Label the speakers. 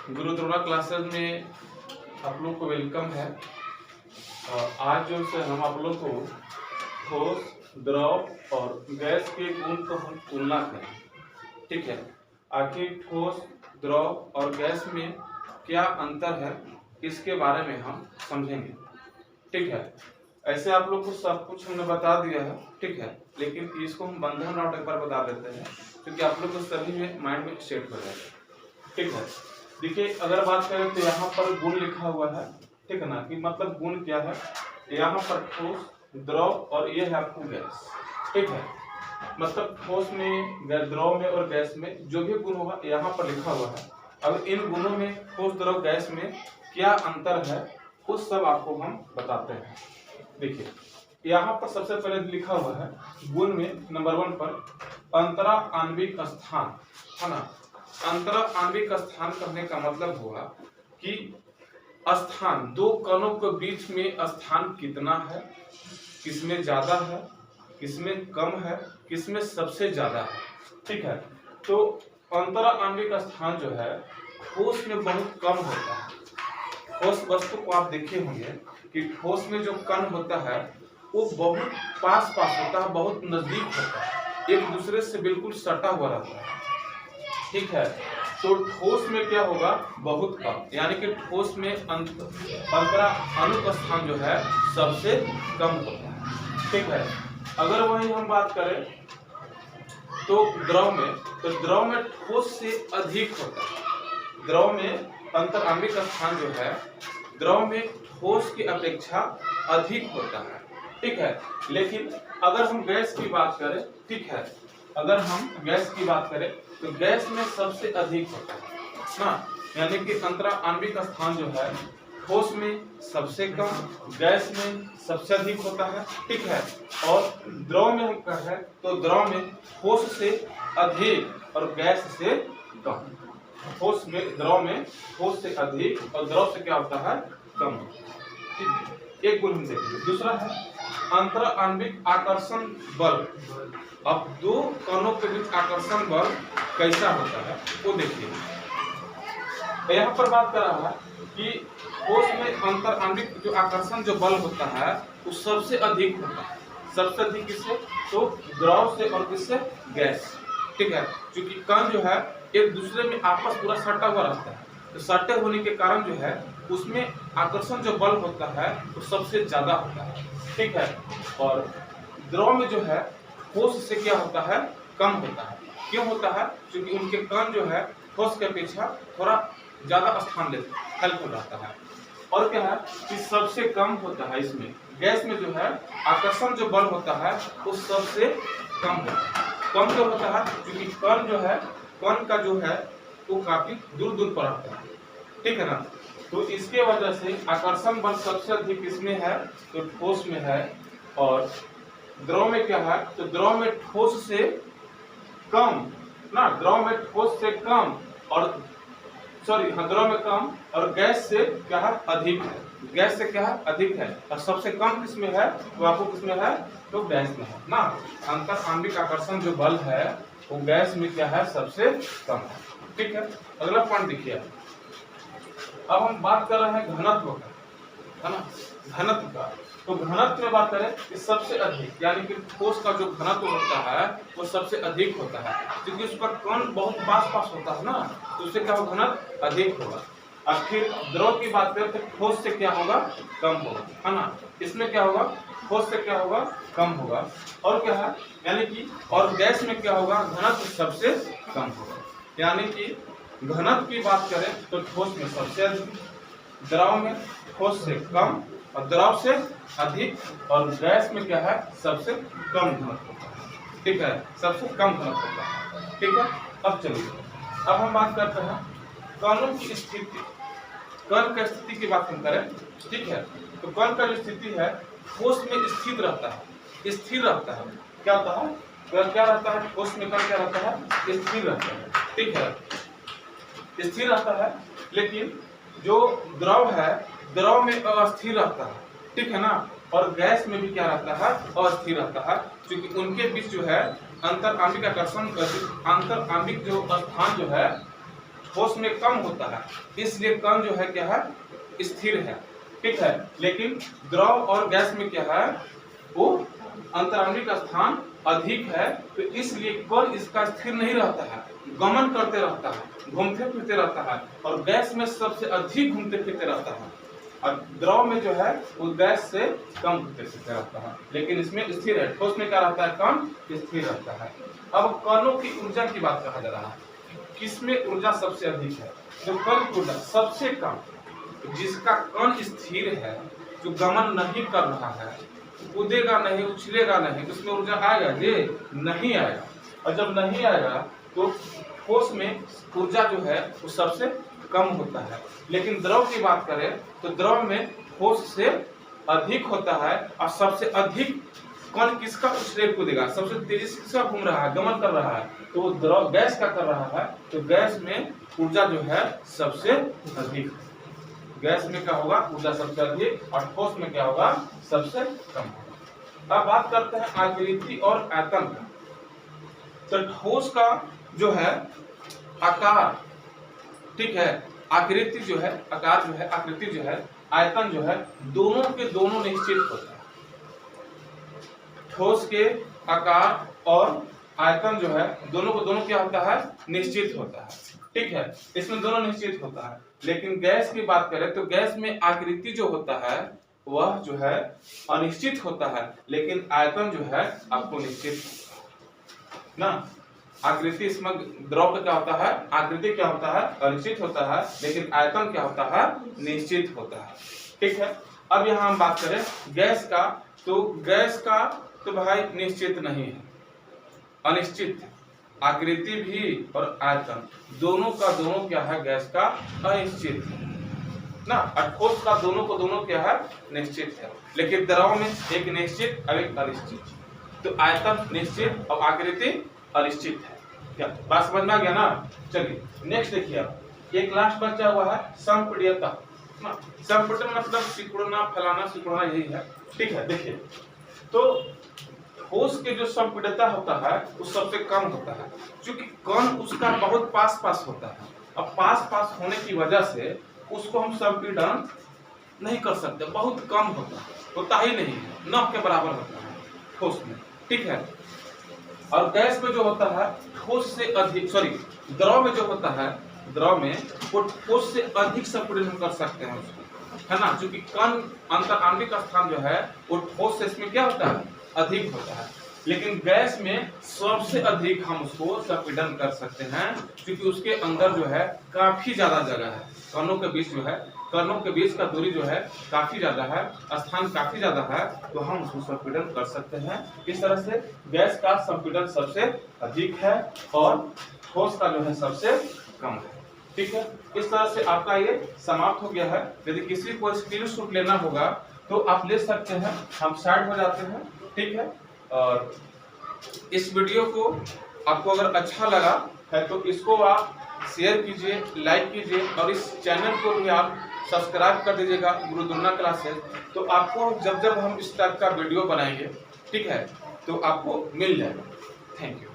Speaker 1: गुरुद्रोणा classes में आप लोग को वेलकम है। आज जो से हम आप लोग को ठोस, द्रव और गैस के गुण को हम तुलना करें। ठीक है, आखिर ठोस, द्रव और गैस में क्या अंतर है इसके बारे में हम समझेंगे। ठीक है, ऐसे आप लोग को सब कुछ हमने बता दिया है। ठीक है, लेकिन इसको हम बंधन राउंड एक बार बता देते हैं क्योंकि आप लोग को सभी में माइंड में सेट हो जाएगा। ठीक है, देखिए अगर बात करें तो यहाँ पर गुण लिखा हुआ है। ठीक है ना, कि मतलब गुण क्या है, यहाँ पर ठोस, द्रव और ये है आपको गैस। ठीक है, मतलब ठोस में, द्रव में और गैस में जो भी गुण होगा यहाँ पर लिखा हुआ है। अब इन गुणों में ठोस, द्रव, गैस में क्या अंतर है उस सब आपको हम बताते हैं। देखिए यहाँ पर सबसे पहले लिखा हुआ है गुण में नंबर 1 पर अंतरा आणविक स्थान, है ना। अंतरा आणविक स्थान करने का मतलब होगा कि स्थान, दो कणों के बीच में स्थान कितना है, किसमें ज्यादा है, किसमें कम है, किसमें सबसे ज्यादा है। ठीक है, तो अंतरा आणविक स्थान जो है ठोस में बहुत कम होता है। ठोस वस्तु को आप देखे होंगे कि ठोस में जो कण होता है वो बहुत पास होता है, बहुत नजदीक होता है, एक दूसरे से बिल्कुल सटा हुआ रहता है। ठीक है, तो ठोस में क्या होगा, बहुत कम, यानी कि ठोस में अंतरा आणविक स्थान जो है सबसे कम होता है। ठीक है, अगर वही हम बात करें तो द्रव में, तो द्रव में ठोस से अधिक होता है। द्रव में अंतर आणविक स्थान जो है द्रव में ठोस की अपेक्षा अधिक होता है। ठीक है, लेकिन अगर हम गैस की बात करें, ठीक है, अगर हम गैस की बात करें तो गैस में सबसे अधिक होता है ना, यानी कि अंतरा आणविक स्थान जो है ठोस में सबसे कम, गैस में सबसे अधिक होता है। ठीक है, और द्रव में हम कहें तो द्रव में ठोस से अधिक और गैस से कम। ठोस में, द्रव में ठोस से अधिक और द्रव से क्या होता है, कम। ठीक है, एक गुण हम देखेंगे। दूसरा है अंतर आणविक आकर्षण बल। अब दो कणों के बीच आकर्षण बल कैसा होता है वो देखिए। यहाँ पर बात कर रहा है कि ठोस में अंतर आणविक जो आकर्षण जो बल होता है वो सबसे अधिक होता है। सबसे अधिक किससे, तो द्रव से और किससे, गैस। ठीक है, क्योंकि कण जो है एक दूसरे में आपस पूरा सटा हुआ रहता है, तो सटे होने के कारण जो है उसमें आकर्षण जो बल होता है वो सबसे ज्यादा होता है। ठीक है, और द्रव में जो है ठोस से क्या होता है, कम होता है। क्यों होता है, क्योंकि उनके कण जो है ठोस के अपेक्षा थोड़ा ज्यादा स्थान लेते हैं, हेल्पफुल रहता है। और क्या है कि सबसे कम होता है इसमें। गैस में जो है आकर्षण जो बल होता है वो सबसे कम होता है। कम क्यों होता है, क्योंकि कण जो है, कण का जो है वो काफी दूर दूर पर रहता है। ठीक है ना, तो इसके वजह से आकर्षण बल सबसे अधिक इसमें है तो ठोस में है। और द्रव में क्या है, तो द्रव में ठोस से कम ना, द्रव में ठोस से कम और द्रव में कम और गैस से क्या है, अधिक है। गैस से क्या है, अधिक है। और सबसे कम किसमें है, तो आपको किसमें है, तो गैस में है ना। अंतर आणविक आकर्षण जो बल है वो गैस में क्या है, सबसे कम है। ठीक है, अगला पॉइंट देखिए। अब हम बात कर रहे हैं घनत्व का, है ना, घनत्व का। तो घनत्व में बात करें कि सबसे अधिक, यानी कि ठोस का जो घनत्व होता है वो सबसे अधिक होता है, क्योंकि उसका कण बहुत पास होता है ना, तो उससे क्या होगा, घनत्व अधिक होगा। अब फिर द्रव की बात करें तो ठोस से क्या होगा, कम होगा, है ना। इसमें क्या होगा, ठोस से क्या होगा, कम होगा। और क्या है, यानी कि और गैस में क्या होगा, घनत्व सबसे कम होगा। यानी कि घनत्व की बात करें तो ठोस में सबसे अधिक, द्रव में ठोस से कम और द्रव से अधिक, और गैस में क्या है, सबसे कम घनत्व होता है। ठीक है, सबसे कम घनत्व होता है। ठीक है, अब चलिए अब हम बात करते हैं कणों की स्थिति। कण की स्थिति की बात हम करें, ठीक है, तो कण का जो स्थिति है ठोस में स्थित रहता है, स्थिर रहता है। क्या होता है, क्या रहता है, ठोस में कण क्या रहता है, स्थिर रहता है। ठीक है, स्थिर रहता है, लेकिन जो द्रव है द्रव में अस्थिर रहता है। ठीक है ना, और गैस में भी क्या रहता है, अस्थिर रहता है, क्योंकि उनके बीच जो है अंतर आणविक आकर्षण, अंतर आणविक जो स्थान जो है ठोस में कम होता है, इसलिए कण जो है क्या है, स्थिर है, ठीक है। लेकिन द्रव और गैस में क्या है, वो अंतराणविक स्थान अधिक है, तो इसलिए कण इसका स्थिर नहीं रहता है, गमन करते रहता है, घूमते फिरते रहता है, और गैस में सबसे अधिक घूमते फिरते रहता है, और द्रव में जो है वो गैस से कम घूमते फिरते रहता है, लेकिन इसमें स्थिर है। ठोस में क्या रहता है, कण स्थिर रहता है। अब कणों की ऊर्जा की बात कहा जा रहा है, किसमें ऊर्जा सबसे अधिक है, जो कण की ऊर्जा सबसे कम, जिसका कण स्थिर है, जो गमन नहीं कर रहा है, कूदेगा नहीं, उछलेगा नहीं, तो उसमें ऊर्जा आएगा, ये नहीं आएगा। और जब नहीं आएगा तो ठोस में ऊर्जा जो है वो सबसे कम होता है। लेकिन द्रव की बात करें तो द्रव में ठोस से अधिक होता है, और सबसे अधिक कण किसका उछले कूदेगा, सबसे तेजी से किसका घूम रहा है, गमन कर रहा है, तो द्रव गैस का कर रहा है, तो गैस में ऊर्जा जो है सबसे अधिक, गैस में क्या होगा, ऊर्जा सबसे अधिक, और ठोस में क्या होगा, सबसे कम होगा। अब बात करते हैं आकृति और आयतन का। तो ठोस का जो है आकार, ठीक है, आकृति जो है, आकार जो है, आकृति जो है, आयतन जो है, दोनों के दोनों निश्चित होता है। ठोस के आकार और आयतन जो है दोनों को दोनों क्या होता है, निश्चित होता है, ठीक है, इसमें दोनों निश्चित होता है। लेकिन गैस की बात करें तो गैस में आकृति जो होता है वह जो है अनिश्चित होता है, लेकिन आयतन जो है आपको निश्चित ना। आकृति इसमें द्रव क्या होता है, आकृति क्या होता है, अनिश्चित होता है, लेकिन आयतन क्या होता है, निश्चित होता है, ठीक है। अब यहाँ हम बात करें गैस का, तो गैस का तो भाई निश्चित नहीं है, अनिश्चित है, आकृति भी और आयतन दोनों का दोनों क्या है, गैस का अनिश्चित है ना, और ठोस का दोनों को दोनों क्या है, निश्चित है। लेकिन द्रव में एक निश्चित और एक अनिश्चित, तो आयतन निश्चित और आकृति अनिश्चित है। क्या बात समझ में आ गया ना। चलिए नेक्स्ट देखिए, आप एक लास्ट बचा हुआ है संपीड्यता। संपीडन मतलब सिकुड़ना, फैलाना, सिकुड़ना, यही है, ठीक है। देखिए तो ठोस के जो संपीड्यता होता है वो सबसे कम होता है, क्योंकि कण उसका बहुत पास पास होता है। अब पास पास होने की वजह से उसको हम संपीडन नहीं कर सकते, बहुत कम होता ही नहीं है, न के बराबर होता है ठोस में, ठीक है। और गैस में जो होता है ठोस से अधिक, सॉरी द्रव में जो होता है, द्रव में वो ठोस से अधिक संपीडन कर सकते हैं उसको, है ना, क्योंकि कण अंतराणविक स्थान जो है वो ठोस से इसमें क्या होता है, अधिक होता है। लेकिन गैस में सबसे अधिक हम उसको संपीडन कर सकते हैं, क्योंकि उसके अंदर जो है काफी ज्यादा जगह है, कणों के बीच जो है, कणों के बीच का दूरी जो है काफी ज्यादा है, स्थान काफी ज्यादा है, तो हम उसको संपीडन कर सकते हैं। इस तरह से गैस का संपीडन सबसे अधिक है और ठोस का जो है सबसे कम है, ठीक है। इस तरह से आपका ये समाप्त हो गया है। यदि किसी को स्क्रीनशॉट लेना होगा तो आप ले सकते हैं, हम साइड हो जाते हैं, ठीक है। और इस वीडियो को आपको अगर अच्छा लगा है तो इसको आप शेयर कीजिए, लाइक कीजिए, और इस चैनल को भी आप सब्सक्राइब कर दीजिएगा, गुरुदुर्ना क्लासेस। तो आपको जब जब हम इस टाइप का वीडियो बनाएंगे, ठीक है, तो आपको मिल जाएगा। Thank you.